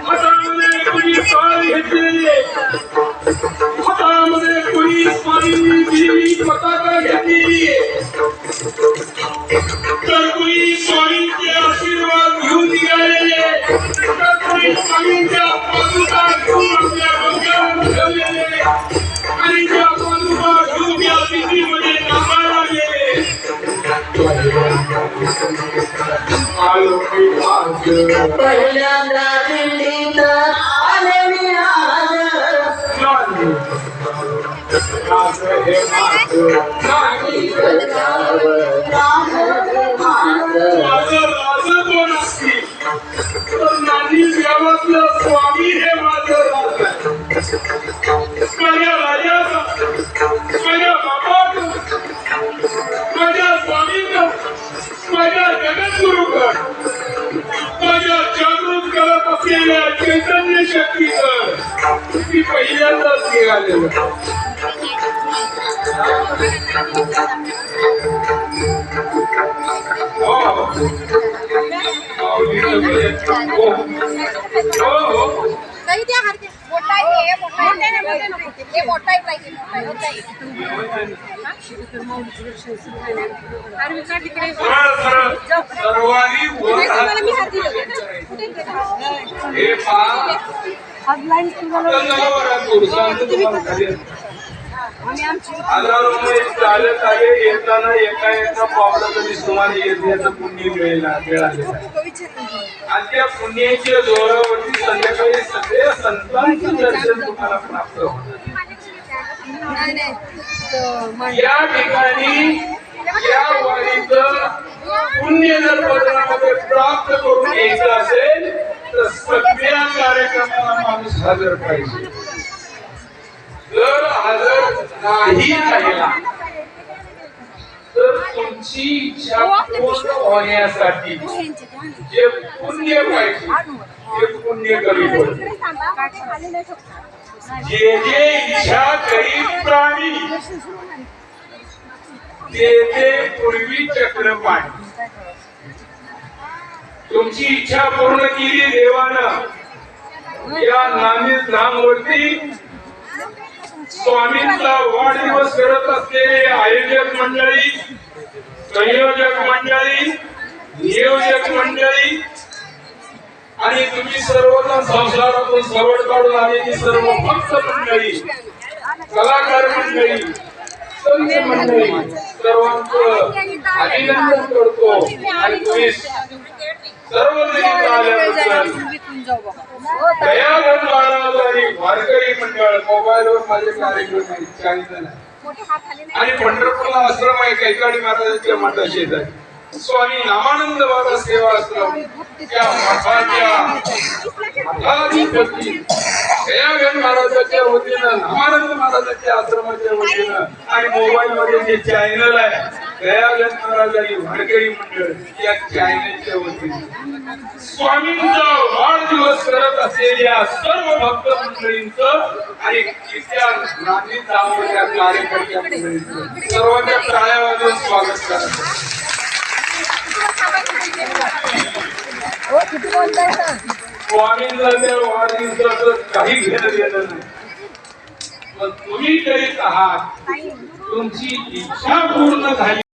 हातामध्ये कुणी पाळी घेतलेली, हातामध्ये कुणी स्वामींची पताका घेतलेली, तर कुणी स्वामींचे आशीर्वाद घेऊन निघालेले, तर कुणी स्वामींच्या पादुका घेऊन आपल्या डोक्यावर ठेवलेले आणि त्या पादुका घेऊन या दिल्लीमध्ये कामाला गेले. पहिल्यांदा दिल्लीत आले मी आज. स्वामी हे माझं माझ्या राजाचं, माझ्या बापाचं, माझ्या स्वामीचं, माझ्या जगद्गुरुकर, माझ्या जागृत करत असलेल्या चैतन्य शक्तीचं मी पहिल्यांदाच निघालेलं. चालत आले येताना एका पावला कधी तुम्हाला येण्याचं पुण्य मिळालेलं आणि त्या पुण्याच्या जोरावरती संध्याकाळी सगळ्या संतांचं दर्शन तुम्हाला प्राप्त होतं. या ठिकाणी या वारीचं पुण्य जर पदरामध्ये प्राप्त करून घ्यायचं असेल तर सगळ्या कार्यक्रमाला माणूस हजर पाहिजे. जर हजर नाही राहिला तर तुमची इच्छा पूर्ण होण्यासाठी जे पुण्य पाहिजे ते पुण्य कमी होईल. जे जे इच्छा करीत प्राणी ते ते पूर्वी चक्रपाणी. तुमची इच्छा पूर्ण केली देवानं. या नामवरती स्वामींचा वाढदिवस करत असलेले आयोजक मंडळी, संयोजक मंडळी, नियोजक मंडळी आणि तुम्ही सर्वजण संसारातून सवड काढून आलेली सर्व भक्त मंडळी, कलाकार मंडळी, संत मंडळी सर्वांचं अभिनंदन करतो. आणि तुम्ही सर्वजण आल्याबद्दल दयानंद महाराज आणि वारकरी मंडळ मोबाईलवर माझे कार्यक्रम सांगितलं आणि पंढरपूरला आश्रम आहे कैकाडी महाराजांच्या मठाशी येतात. स्वामी नामानंद बाबा सेवा आश्रम त्या मठाधिपती दयानंद महाराजांच्या वतीनं, नामानंद महाराजांच्या आश्रमाच्या वतीनं आणि मोबाईल मध्ये जे चॅनल आहे दयानंद महाराज आणि वारकरी मंडळ या चॅनलच्या वतीनं स्वामींचा वाढदिवस करत असलेल्या सर्व भक्त मंडळींचं आणि तिथल्या नांदी दामोदर कार्यकर्त्या मंडळींचं सर्वांच्या टाळ्या वाजवून स्वागत करत. स्वामींना त्या वाढदिवसाचं काही घेणं देणं नाही. पण तुम्ही करीत आहात, तुमची इच्छा पूर्ण झाली.